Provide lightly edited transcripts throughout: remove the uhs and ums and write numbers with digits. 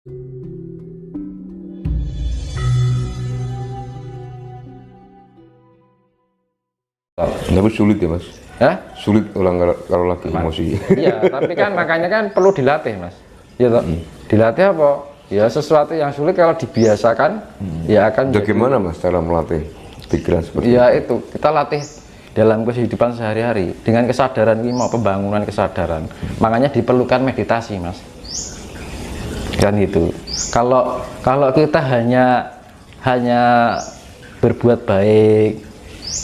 Tapi sulit ya mas? Ya? Sulit kalau lagi emosi. Iya, tapi kan makanya kan perlu dilatih mas. Ya toh? Dilatih apa? Ya sesuatu yang sulit kalau dibiasakan, ya akan. Bagaimana mas cara melatih pikiran seperti ya itu kita latih dalam kehidupan sehari-hari dengan kesadaran ini mau pembangunan kesadaran. Makanya diperlukan meditasi mas. Kan itu. Kalau kita hanya berbuat baik,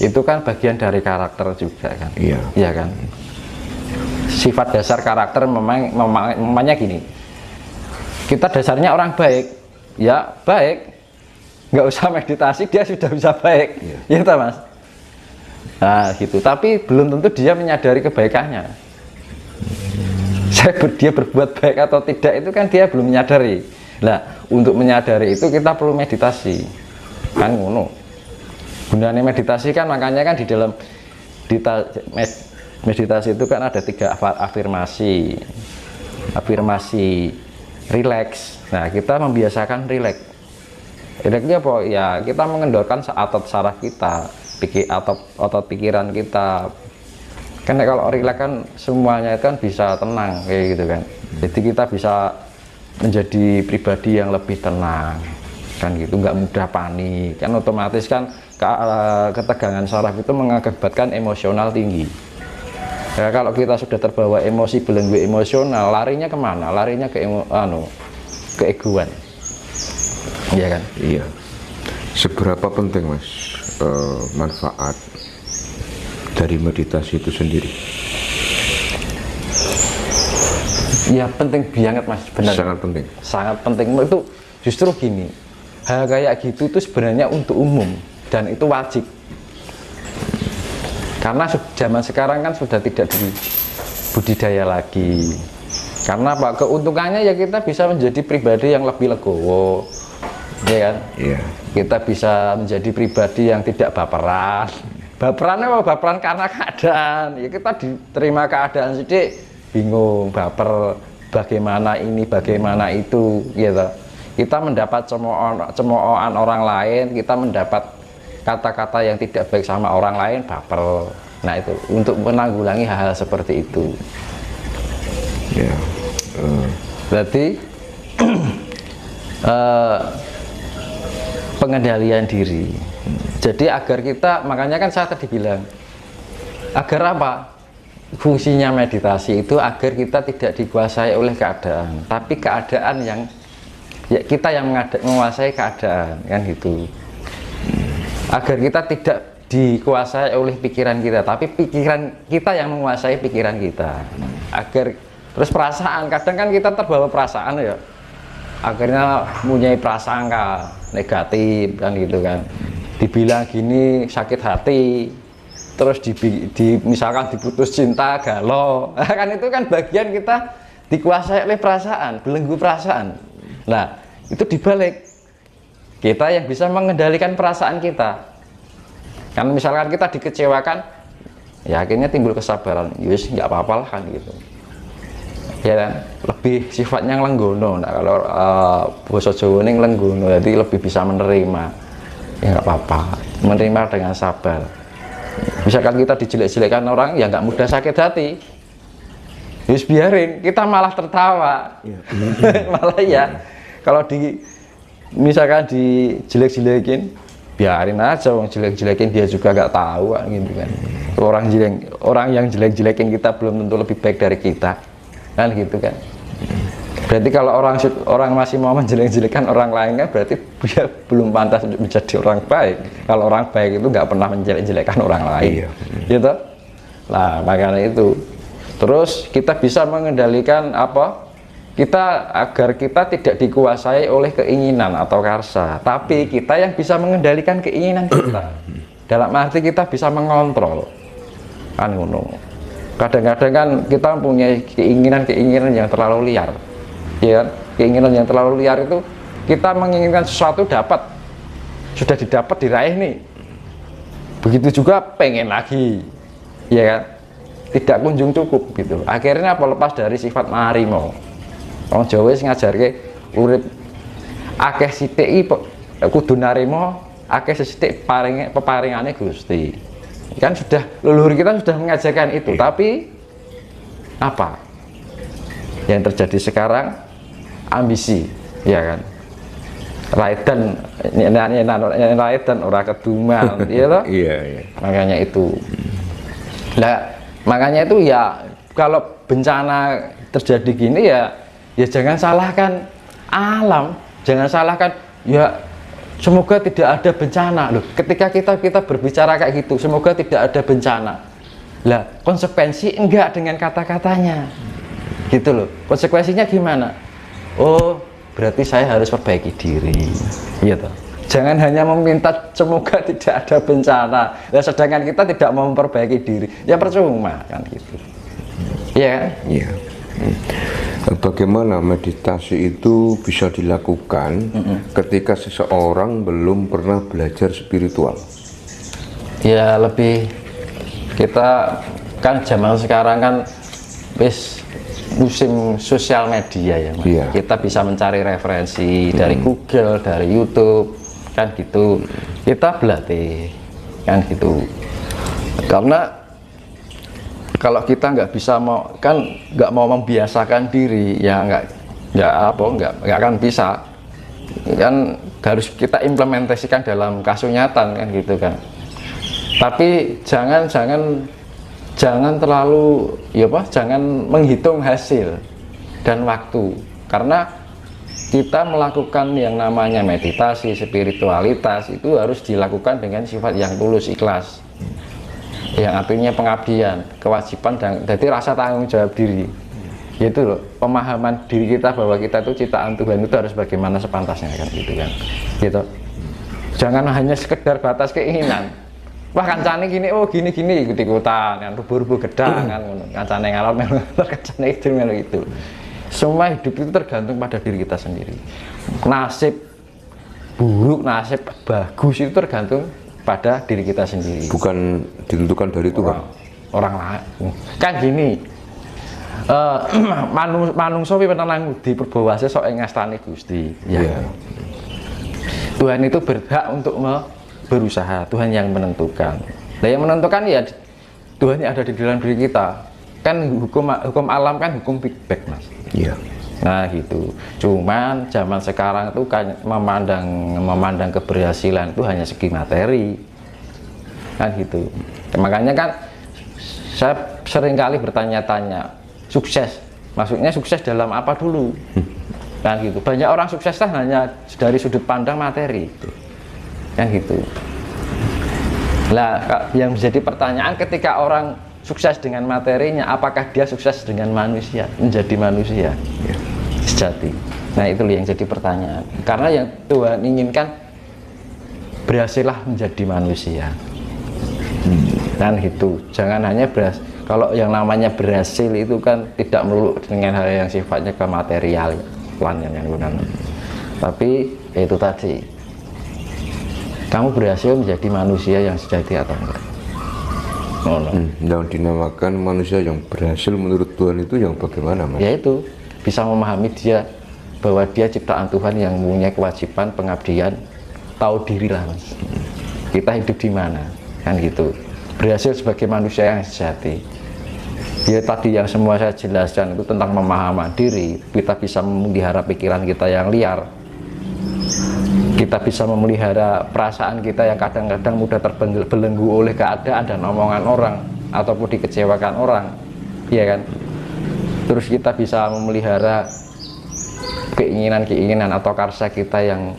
itu kan bagian dari karakter juga kan. Iya. Iya kan. Sifat dasar karakter memangnya gini. Kita dasarnya orang baik, ya baik, nggak usah meditasi dia sudah bisa baik, ya toh mas. Nah gitu. Tapi belum tentu dia menyadari kebaikannya. Dia berbuat baik atau tidak itu kan dia belum menyadari. Nah untuk menyadari itu kita perlu meditasi, kan ngono. Gunanya meditasi kan makanya kan di dalam meditasi itu kan ada 3 afirmasi relax. Nah kita membiasakan relax. Relaxnya apa ya, kita mengendorkan otot saraf kita, otot pikiran kita. Karena kalau relax kan semuanya itu kan bisa tenang kayak gitu kan. Jadi kita bisa menjadi pribadi yang lebih tenang kan gitu, nggak mudah panik kan. Otomatis kan ketegangan saraf itu mengakibatkan emosional tinggi. Ya, kalau kita sudah terbawa emosi, belenggu emosional, larinya kemana? Larinya ke keegoan. Iya kan? Iya. Seberapa penting mas manfaat dari meditasi itu sendiri? Ya penting banget mas, benar. Sangat penting. Sangat penting. Itu justru gini, hal kayak gitu itu sebenarnya untuk umum dan itu wajib. Karena zaman sekarang kan sudah tidak budidaya lagi. Karena apa? Keuntungannya ya kita bisa menjadi pribadi yang lebih legowo, ya kan? Iya. Kita bisa menjadi pribadi yang tidak baperan. Baperan apa? Baperan karena keadaan. Ya kita diterima keadaan sedikit bingung, baper, bagaimana ini, bagaimana itu, gitu. Kita mendapat cemoohan orang lain, kita mendapat kata-kata yang tidak baik sama orang lain, baper. Nah itu untuk menanggulangi hal-hal seperti itu. Ya. Berarti pengendalian diri. Jadi agar kita, makanya kan saya tadi bilang, agar apa? Fungsinya meditasi itu agar kita tidak dikuasai oleh keadaan, tapi keadaan yang ya kita yang menguasai keadaan, kan gitu. Agar kita tidak dikuasai oleh pikiran kita, tapi pikiran kita yang menguasai pikiran kita. Agar terus perasaan, kadang kan kita terbawa perasaan ya, akhirnya mempunyai prasangka negatif kan gitu kan. Dibilang gini sakit hati, terus misalkan diputus cinta galau, kan itu kan bagian kita dikuasai oleh perasaan, belenggu perasaan. Nah itu dibalik, kita yang bisa mengendalikan perasaan kita. Kan misalkan kita dikecewakan, ya akhirnya timbul kesabaran, yus nggak apa-apa lah kan gitu. Ya kan? Lebih sifatnya lenggono. Nah kalau bahasa Jawa ini lenggono, jadi lebih bisa menerima. Ya nggak apa-apa, menerima dengan sabar. Misalkan kita dijelek-jelekkan orang, ya nggak mudah sakit hati. Yus biarin, kita malah tertawa. Malah ya, kalau misalkan dijelek-jelekin, biarin aja, orang jelek-jelekin dia juga nggak tahu gitu kan. Orang yang jelek-jelekin kita belum tentu lebih baik dari kita, kan gitu kan. Berarti kalau orang masih mau menjelek-jelekan orang lain kan berarti dia belum pantas untuk menjadi orang baik. Kalau orang baik itu nggak pernah menjelek-jelekan orang lain, gitu. Nah makanya itu. Terus kita bisa mengendalikan apa? Agar kita tidak dikuasai oleh keinginan atau karsa, tapi kita yang bisa mengendalikan keinginan kita. Dalam arti kita bisa mengontrol, kan ngono. Kadang-kadang kan kita mempunyai keinginan yang terlalu liar, ya kan? Keinginan yang terlalu liar itu kita menginginkan sesuatu sudah didapat diraih nih, begitu juga pengen lagi, ya kan? Tidak kunjung cukup gitu. Akhirnya apa? Lepas dari sifat harimau. Orang Jawa ngajarke urip akeh sithik iki kudu narima akeh sithik peparingane Gusti. Kan sudah leluhur kita sudah mengajarkan itu, tapi apa yang terjadi sekarang? Ambisi, ya kan? Raiden ora keduman, iya toh? Iya. Makanya itu. Nah, makanya itu ya kalau bencana terjadi gini ya jangan salahkan alam, jangan salahkan ya semoga tidak ada bencana loh. Ketika kita berbicara kayak gitu, semoga tidak ada bencana. Lah, konsekuensi enggak dengan kata-katanya. Gitu loh. Konsekuensinya gimana? Oh, berarti saya harus perbaiki diri. Iya toh. Jangan hanya meminta semoga tidak ada bencana. Nah, sedangkan kita tidak mau memperbaiki diri. Ya percuma kan gitu. Iya kan? Iya. Bagaimana meditasi itu bisa dilakukan ketika seseorang belum pernah belajar spiritual? Ya lebih, kita kan zaman sekarang kan wis musim sosial media ya Mas. Iya. Kita bisa mencari referensi dari Google, dari YouTube kan gitu. Kita berlatih kan gitu. Karena kalau kita nggak bisa nggak mau membiasakan diri ya nggak akan bisa, kan harus kita implementasikan dalam kasunyatan kan gitu kan. Tapi jangan terlalu jangan menghitung hasil dan waktu, karena kita melakukan yang namanya meditasi spiritualitas itu harus dilakukan dengan sifat yang tulus ikhlas, yang artinya pengabdian, kewajiban, dan jadi rasa tanggung jawab diri. Itu loh, pemahaman diri kita bahwa kita itu ciptaan Tuhan itu harus bagaimana sepantasnya kan gitu kan. Gitu. Jangan hanya sekedar batas keinginan. Wah kancane gini, oh gini ikut-ikutan kan, rubuh-rubuh gedang kan, kancane ngalor melu, kancane itu. Semua hidup itu tergantung pada diri kita sendiri. Nasib buruk, nasib bagus itu tergantung pada diri kita sendiri, bukan ditentukan dari Tuhan. Orang lain kan gini, manungsa wi menang di perbawase sok ngastani Gusti ya. Yeah. Tuhan itu berhak untuk berusaha, Tuhan yang menentukan. Nah yang menentukan ya Tuhan yang ada di dalam diri kita. Kan hukum alam kan hukum feedback Mas. Iya. Nah gitu. Cuman zaman sekarang itu kan memandang keberhasilan itu hanya segi materi kan gitu. Makanya kan saya seringkali bertanya-tanya, sukses maksudnya sukses dalam apa dulu kan gitu. Banyak orang sukses hanya dari sudut pandang materi kan gitu. Lah yang menjadi pertanyaan, ketika orang sukses dengan materinya, apakah dia sukses dengan manusia, menjadi manusia sejati? Nah itu yang jadi pertanyaan, karena yang Tuhan inginkan berhasillah menjadi manusia kan gitu. Jangan hanya kalau yang namanya berhasil itu kan tidak melulu dengan hal yang sifatnya kematerial tapi itu tadi, kamu berhasil menjadi manusia yang sejati atau enggak. Yang dinamakan manusia yang berhasil menurut Tuhan itu yang bagaimana Mas? Yaitu bisa memahami dia bahwa dia ciptaan Tuhan yang punya kewajiban pengabdian, tahu diri lah Mas. Kita hidup di mana kan gitu. Berhasil sebagai manusia yang sejati. Ya tadi yang semua saya jelaskan itu tentang pemahaman diri. Kita bisa memelihara pikiran kita yang liar. Kita bisa memelihara perasaan kita yang kadang-kadang mudah terbelenggu oleh keadaan dan omongan orang ataupun dikecewakan orang, iya kan? Terus kita bisa memelihara keinginan-keinginan atau karsa kita yang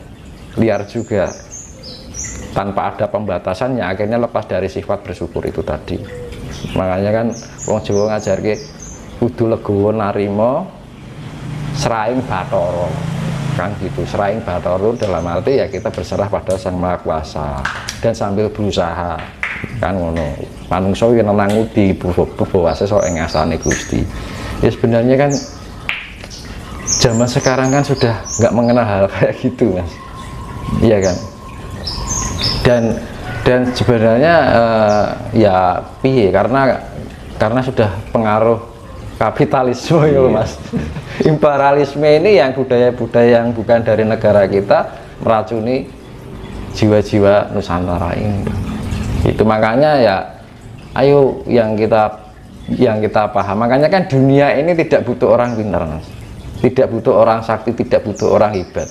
liar juga tanpa ada pembatasannya, akhirnya lepas dari sifat bersyukur itu tadi. Makanya kan wong Jawa ngajarke kudu legowo narima seraing bathara kan gitu. Seraing bathara dalam arti ya kita berserah pada Sang Maha Kuasa dan sambil berusaha kan ngono. Manungsa yen nang di bawase sok ing ngasane Gusti. Ya sebenarnya kan zaman sekarang kan sudah nggak mengenal hal kayak gitu Mas. Iya kan? Dan sebenarnya ya piye, karena sudah pengaruh kapitalisme ya Mas. Imperialisme ini yang budaya-budaya yang bukan dari negara kita meracuni jiwa-jiwa Nusantara ini. Itu makanya ya ayo yang kita paham. Makanya kan dunia ini tidak butuh orang pintar Mas. Tidak butuh orang sakti, tidak butuh orang hebat.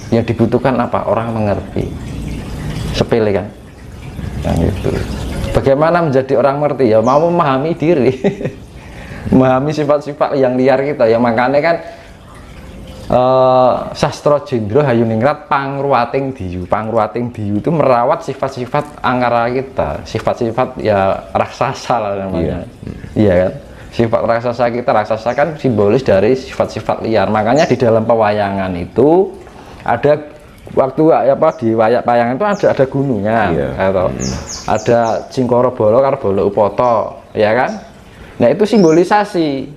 Yang dibutuhkan apa? Orang mengerti. Sepele kan? Yang itu. Bagaimana menjadi orang mengerti? Ya mau memahami diri. Memahami sifat-sifat yang liar kita. Ya makanya kan Sastra Jendra Hayuningrat Pangruwating Diyu. Pangruwating Diyu itu merawat sifat-sifat angkara kita, sifat-sifat ya raksasa lah namanya. Iya kan? Sifat raksasa kita, raksasa kan simbolis dari sifat-sifat liar. Makanya di dalam pewayangan itu ada waktu apa di wayangan itu ada gunungnya, atau ada Cingkoro Bolo karo Bolo Upoto, ya kan? Nah itu simbolisasi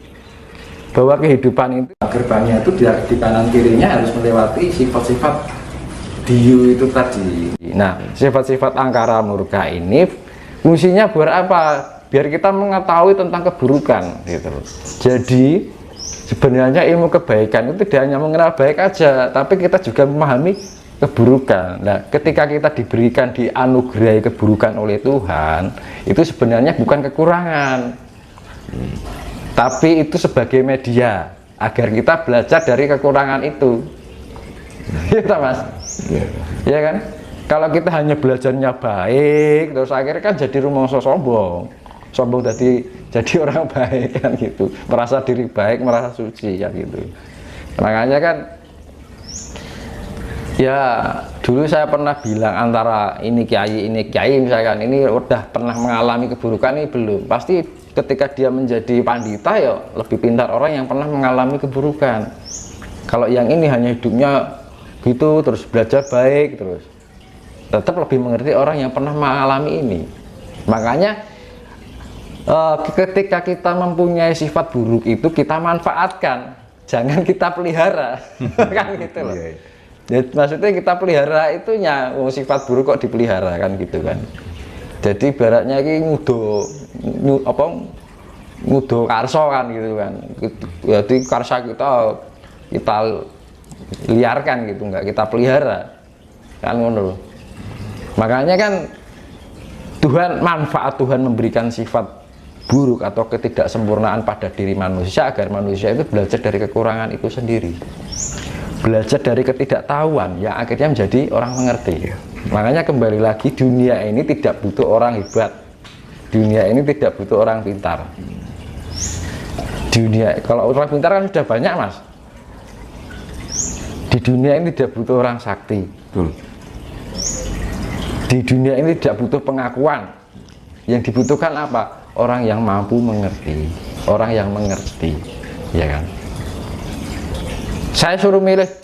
bahwa kehidupan itu gerbangnya itu di kanan kirinya harus melewati sifat-sifat diyu itu tadi. Nah sifat-sifat angkara murka ini fungsinya buat apa? Biar kita mengetahui tentang keburukan gitu. Jadi sebenarnya ilmu kebaikan itu tidak hanya mengenal baik aja, tapi kita juga memahami keburukan. Nah ketika kita diberikan dianugerahi keburukan oleh Tuhan, itu sebenarnya bukan kekurangan, tapi itu sebagai media agar kita belajar dari kekurangan itu. Iya Mas? Iya kan? Kalau kita hanya belajarnya baik, terus akhirnya kan jadi rumangsa sombong jadi orang baik kan gitu, merasa diri baik, merasa suci ya gitu. Makanya kan ya dulu saya pernah bilang antara ini kiai misalkan ini udah pernah mengalami keburukan ini belum, pasti ketika dia menjadi pandita ya lebih pintar orang yang pernah mengalami keburukan. Kalau yang ini hanya hidupnya gitu terus belajar baik terus, tetap lebih mengerti orang yang pernah mengalami ini. Makanya ketika kita mempunyai sifat buruk itu kita manfaatkan, jangan kita pelihara. Kan gitu loh. Ya, maksudnya kita pelihara itunya sifat buruk kok dipelihara kan gitu kan. Jadi baratnya ini ngudo karso kan gitu kan. Jadi karsa kita liarkan gitu, nggak kita pelihara kan ngono. Makanya kan manfaat Tuhan memberikan sifat buruk atau ketidaksempurnaan pada diri manusia agar manusia itu belajar dari kekurangan itu sendiri, belajar dari ketidaktahuan yang akhirnya menjadi orang mengerti. Makanya kembali lagi dunia ini tidak butuh orang hebat, dunia ini tidak butuh orang pintar. Dunia kalau orang pintar kan sudah banyak Mas. Di dunia ini tidak butuh orang sakti. Di dunia ini tidak butuh pengakuan. Yang dibutuhkan apa? Orang yang mampu mengerti, orang yang mengerti, ya kan? Saya suruh milih